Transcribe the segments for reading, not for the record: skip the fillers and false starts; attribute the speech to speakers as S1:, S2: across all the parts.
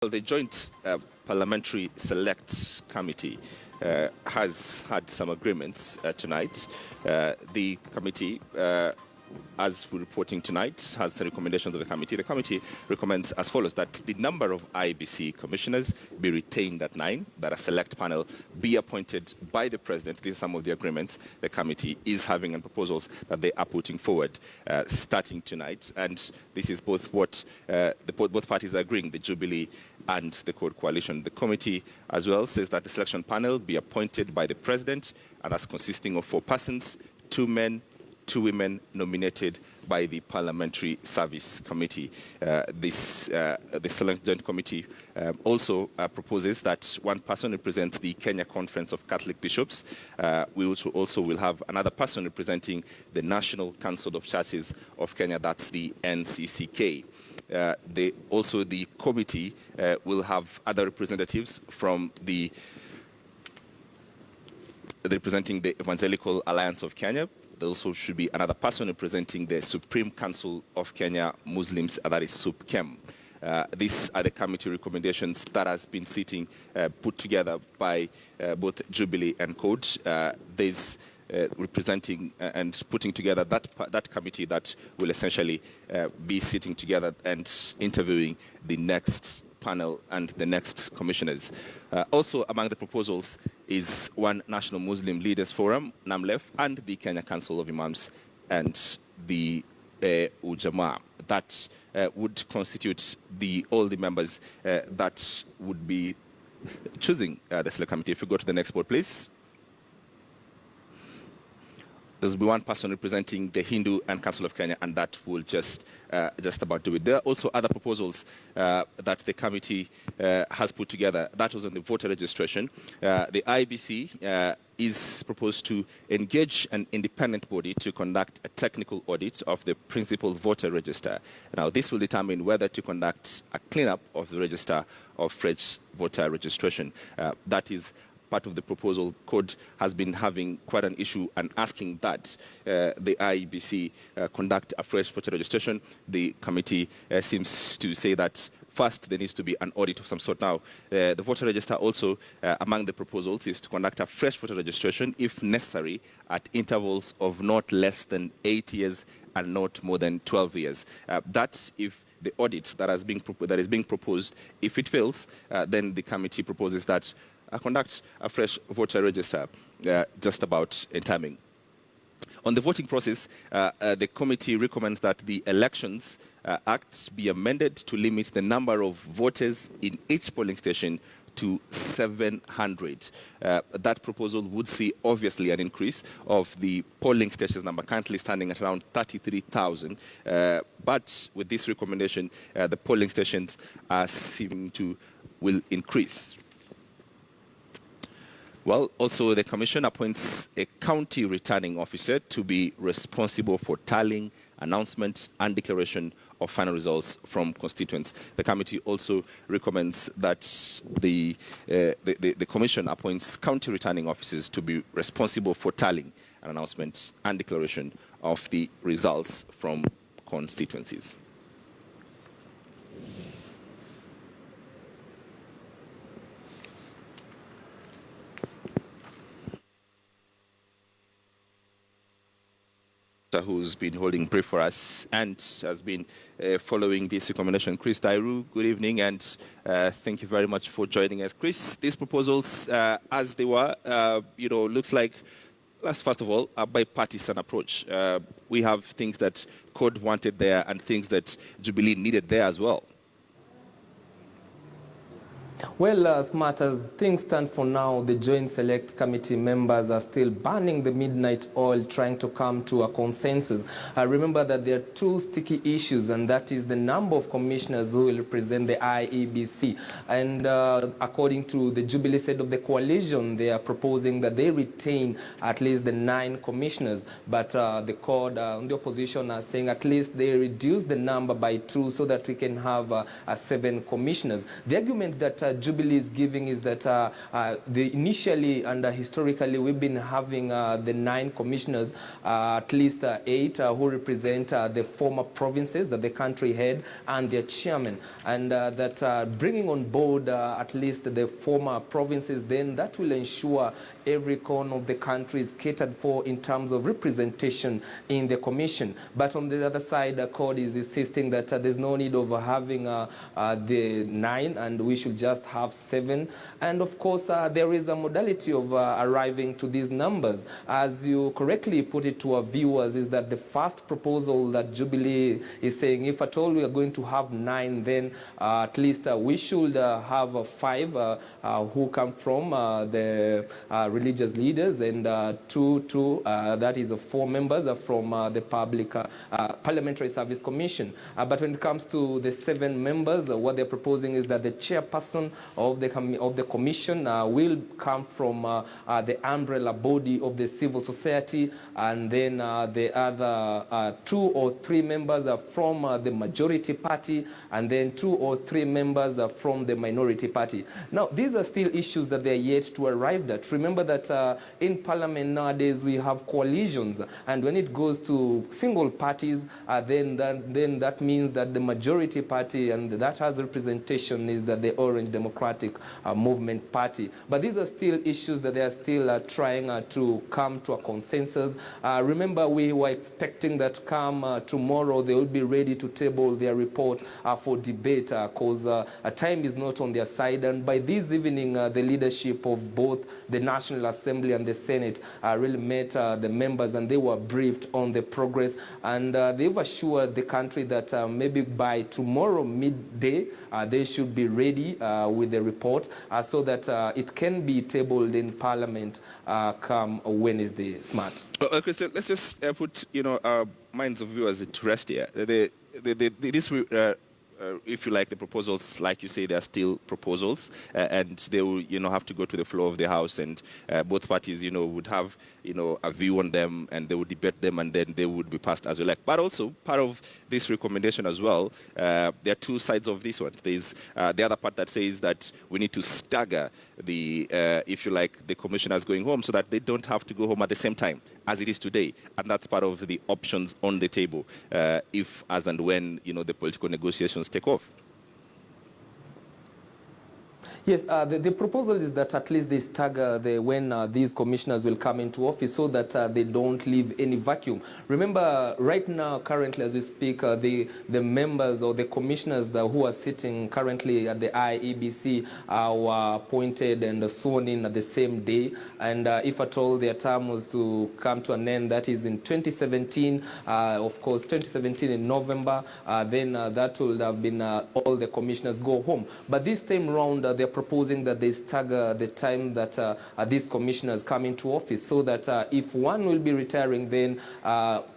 S1: Well, the Joint Parliamentary Select Committee has had some agreements tonight. The committee, as we're reporting tonight, has the recommendations of the committee. The committee recommends as follows: that the number of IEBC commissioners be retained at 9, that a select panel be appointed by the president. These are some of the agreements the committee is having and proposals that they are putting forward starting tonight. And this is both what both parties are agreeing, the Jubilee and the Code Coalition. The committee as well says that the selection panel be appointed by the president, and that's consisting of 4 persons, 2 men, 2 women, nominated by the Parliamentary Service Committee. The Select Joint Committee also proposes that 1 person represents the Kenya Conference of Catholic Bishops. We also will have another person representing the National Council of Churches of Kenya, that's the NCCK. The committee will have other representatives from representing the Evangelical Alliance of Kenya. There also should be another person representing the Supreme Council of Kenya Muslims, that is SUPKEM. These are the committee recommendations that has been put together by both Jubilee and Code. There's representing and putting together that committee that will essentially be sitting together and interviewing the next panel and the next commissioners. Also among the proposals is 1 National Muslim Leaders Forum, NAMLEF, and the Kenya Council of Imams and the Ujamaa. That would constitute all the members that would be choosing the select committee. If you go to the next board, please. There will be 1 person representing the Hindu and Council of Kenya, and that will just about do it. There are also other proposals that the committee has put together. That was on the voter registration. The IEBC is proposed to engage an independent body to conduct a technical audit of the principal voter register. Now, this will determine whether to conduct a cleanup of the register of fresh voter registration. That is part of the proposal. Code has been having quite an issue and asking that the IEBC conduct a fresh voter registration. The committee seems to say that first there needs to be an audit of some sort. Now, the voter register also, among the proposals, is to conduct a fresh voter registration, if necessary, at intervals of not less than 8 years and not more than 12 years. That's if the audit that is being proposed, if it fails, then the committee proposes that conduct a fresh voter register just about in timing. On the voting process, the committee recommends that the Elections Act be amended to limit the number of voters in each polling station to 700. That proposal would see, obviously, an increase of the polling stations number, currently standing at around 33,000. But with this recommendation, the polling stations are seeming to will increase. Well, also the Commission appoints a county returning officer to be responsible for tallying, announcement, and declaration of final results from constituents. The committee also recommends that the Commission appoints county returning officers to be responsible for tallying, an announcement, and declaration of the results from constituencies. Who's been holding brief for us and has been following this recommendation. Chris Dairu, good evening, and thank you very much for joining us. Chris, these proposals, as they were, looks like, first of all, a bipartisan approach. We have things that Code wanted there and things that Jubilee needed there as well.
S2: Well, Smart, as things stand for now, the Joint Select Committee members are still burning the midnight oil, trying to come to a consensus. Remember that there are 2 sticky issues, and that is the number of commissioners who will represent the IEBC. And according to the Jubilee side of the coalition, they are proposing that they retain at least the 9 commissioners. But the Code, the opposition are saying at least they reduce the number by 2 so that we can have 7 commissioners. The argument that Jubilee is giving is that initially and historically we've been having the 9 commissioners, at least 8 who represent the former provinces that the country had and their chairman, and that bringing on board at least the former provinces, then that will ensure every corner of the country is catered for in terms of representation in the commission. But on the other side, the court is insisting that there's no need of having the 9 and we should just have 7. And of course, there is a modality of arriving to these numbers. As you correctly put it to our viewers, is that the first proposal that Jubilee is saying, if at all we are going to have 9, then at least we should have 5 who come from the religious leaders, and two, that is 4 members from the Parliamentary Service Commission. But when it comes to the 7 members, what they're proposing is that the chairperson of the commission will come from the umbrella body of the civil society, and then the other 2 or 3 members are from the majority party, and then 2 or 3 members are from the minority party. Now, these are still issues that they're yet to arrive at. Remember that in Parliament nowadays we have coalitions, and when it goes to single parties, then that means that the majority party, and that has representation, is that the Orange Democratic Movement Party. But these are still issues that they are still trying to come to a consensus. Remember, we were expecting that come tomorrow they will be ready to table their report for debate, because time is not on their side. And by this evening, the leadership of both the National Assembly and the Senate really met the members, and they were briefed on the progress. And they've assured the country that maybe by tomorrow midday, they should be ready with the report so that it can be tabled in Parliament come Wednesday. Smart.
S1: Christian, let's just put our minds of viewers at rest here. If you like, the proposals, like you say, they are still proposals, and they will, have to go to the floor of the House, and both parties, would have, a view on them, and they would debate them, and then they would be passed as you like. But also, part of this recommendation as well, there are 2 sides of this one. There's the other part that says that we need to stagger the, if you like, the commissioners going home, so that they don't have to go home at the same time as it is today. And that's part of the options on the table, if, as and when, the political negotiations take off.
S2: Yes, the proposal is that at least they stagger when these commissioners will come into office, so that they don't leave any vacuum. Remember, right now, currently, as we speak, the members or the commissioners who are sitting currently at the IEBC were appointed and sworn in at the same day. And if at all their term was to come to an end, that is in 2017, of course, 2017 in November, then that would have been all the commissioners go home. But this time around, they're proposing that they stagger the time that these commissioners come into office, so that if one will be retiring, then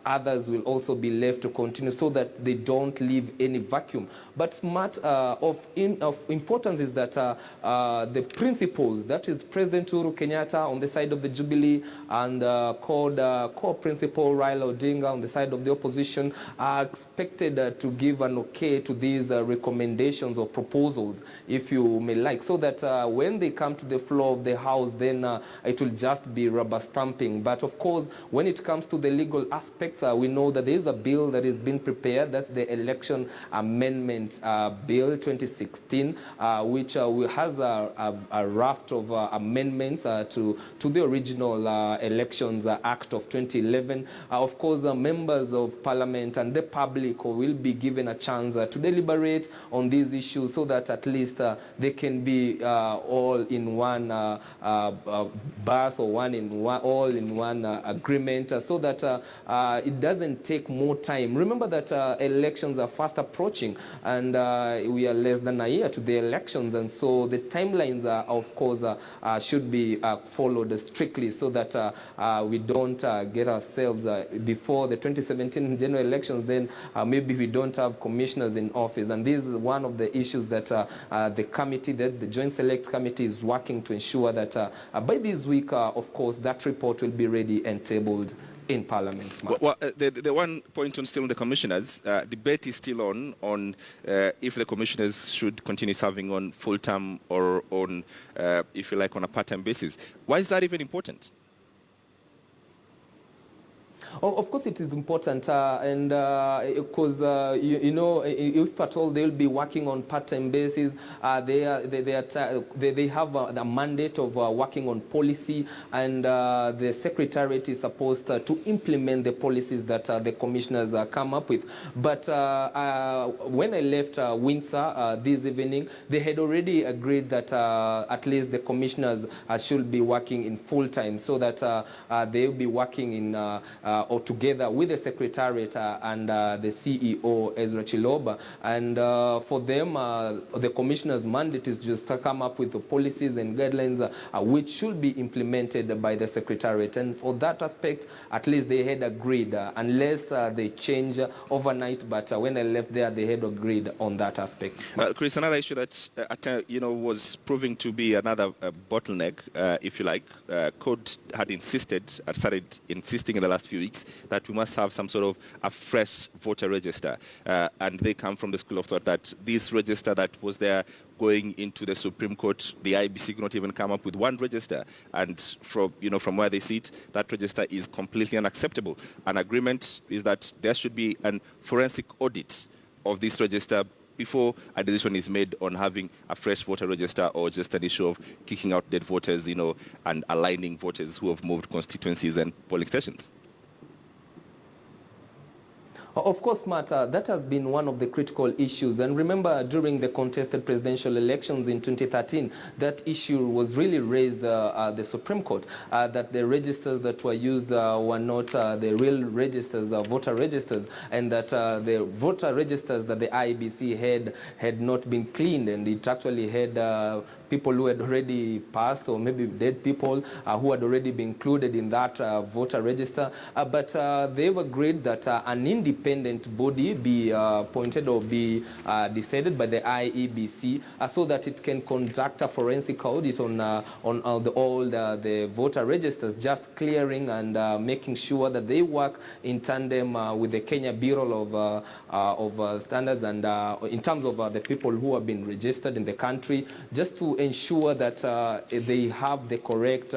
S2: others will also be left to continue, so that they don't leave any vacuum. But smart of importance is that the principals, that is President Uhuru Kenyatta on the side of the Jubilee, and co-principal Raila Odinga on the side of the opposition, are expected to give an okay to these recommendations or proposals, if you may like, so that when they come to the floor of the House, then it will just be rubber stamping. But of course, when it comes to the legal aspects, we know that there is a bill that is being prepared. That's the Election Amendment Bill 2016, which has a raft of amendments to the original Elections Act of 2011. Of course, members of Parliament and the public will be given a chance to deliberate on these issues, so that at least they can be all in one bus, or all in one agreement, so that it doesn't take more time. Remember that elections are fast approaching, and we are less than a year to the elections, and so the timelines of course should be followed strictly, so that we don't get ourselves before the 2017 general elections, then maybe we don't have commissioners in office. And this is one of the issues that the committee, that's the Joint Select Committee, is working to ensure that by this week, of course, that report will be ready and tabled. in Parliament.
S1: Well, the one point on still on the commissioners, debate is still on if the commissioners should continue serving on full term or on, if you like, on a part-time basis. Why is that even important?
S2: Oh, of course, it is important, and because you know, if at all they'll be working on part-time basis, they have the mandate of working on policy, and the secretariat is supposed to implement the policies that the commissioners come up with. But when I left Windsor this evening, they had already agreed that at least the commissioners should be working in full time, so that they'll be working in or together with the Secretariat and the CEO, Ezra Chiloba. And for them, the Commissioner's mandate is just to come up with the policies and guidelines which should be implemented by the Secretariat. And for that aspect, at least they had agreed, unless they change overnight. But when I left there, they had agreed on that aspect.
S1: Chris, another issue that was proving to be another bottleneck, if you like, CODE had started insisting in the last few weeks that we must have some sort of a fresh voter register. And they come from the school of thought that this register that was there going into the Supreme Court, the IEBC could not even come up with one register. And from where they sit, that register is completely unacceptable. An agreement is that there should be a forensic audit of this register before a decision is made on having a fresh voter register, or just an issue of kicking out dead voters, and aligning voters who have moved constituencies and polling stations.
S2: Of course, Matt, that has been one of the critical issues. And remember, during the contested presidential elections in 2013, that issue was really raised at the Supreme Court, that the registers that were used were not the real registers, voter registers, and that the voter registers that the IEBC had not been cleaned, and it actually had people who had already passed, or maybe dead people who had already been included in that voter register. But they've agreed that an independent body be appointed or be decided by the IEBC so that it can conduct a forensic audit on all the voter registers, just clearing and making sure that they work in tandem with the Kenya Bureau of Standards, and in terms of the people who have been registered in the country, just to ensure that they have the correct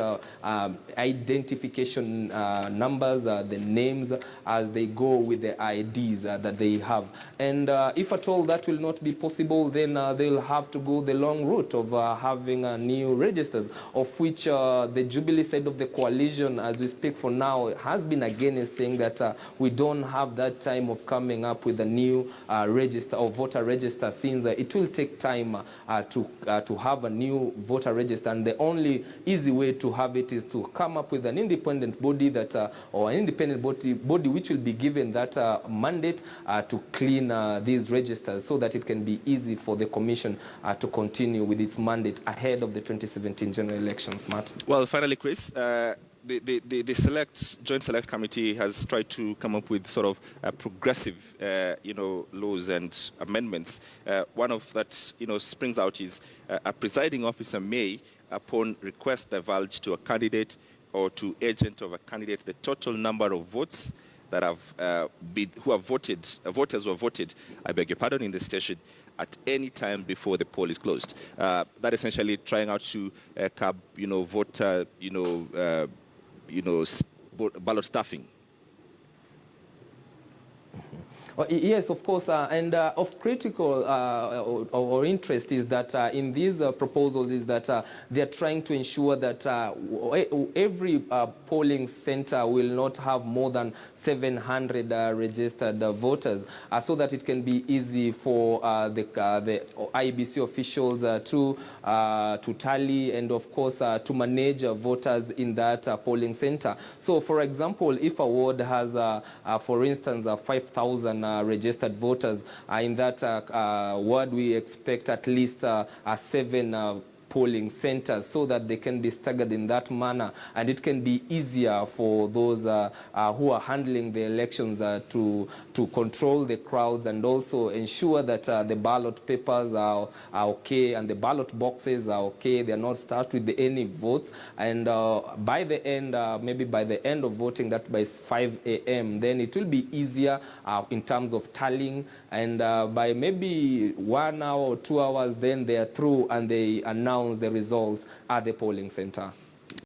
S2: identification numbers, the names, as they go with the IDs that they have. And if at all that will not be possible, then they'll have to go the long route of having new registers, of which the Jubilee side of the coalition, as we speak for now, has been against, saying that we don't have that time of coming up with a new register or voter register, since it will take time to have a new voter register, and the only easy way to have it is to come up with an independent body that, or an independent body which will be given that mandate to clean these registers, so that it can be easy for the Commission to continue with its mandate ahead of the 2017 general elections. Matt?
S1: Well, finally, Chris, the Joint Select Committee has tried to come up with sort of progressive, laws and amendments. One of that, springs out is a presiding officer may, upon request, divulge to a candidate or to agent of a candidate the total number of votes that have voters who have voted, I beg your pardon, in the station at any time before the poll is closed. That essentially trying out to curb, voter, ballot stuffing.
S2: Yes, of course, and of critical or interest is that in these proposals is that they are trying to ensure that every polling center will not have more than 700 registered voters, so that it can be easy for the IEBC officials to tally and, of course, to manage voters in that polling center. So, for example, if a ward has, for instance, 5,000 registered voters, in that ward we expect at least 7 polling centers so that they can be staggered in that manner, and it can be easier for those who are handling the elections to control the crowds and also ensure that the ballot papers are okay and the ballot boxes are okay. They are not stuffed with any votes, and by the end, maybe by the end of voting, that by 5 a.m., then it will be easier in terms of tallying, and by maybe 1 hour or 2 hours, then they are through and they announce the results at the polling center.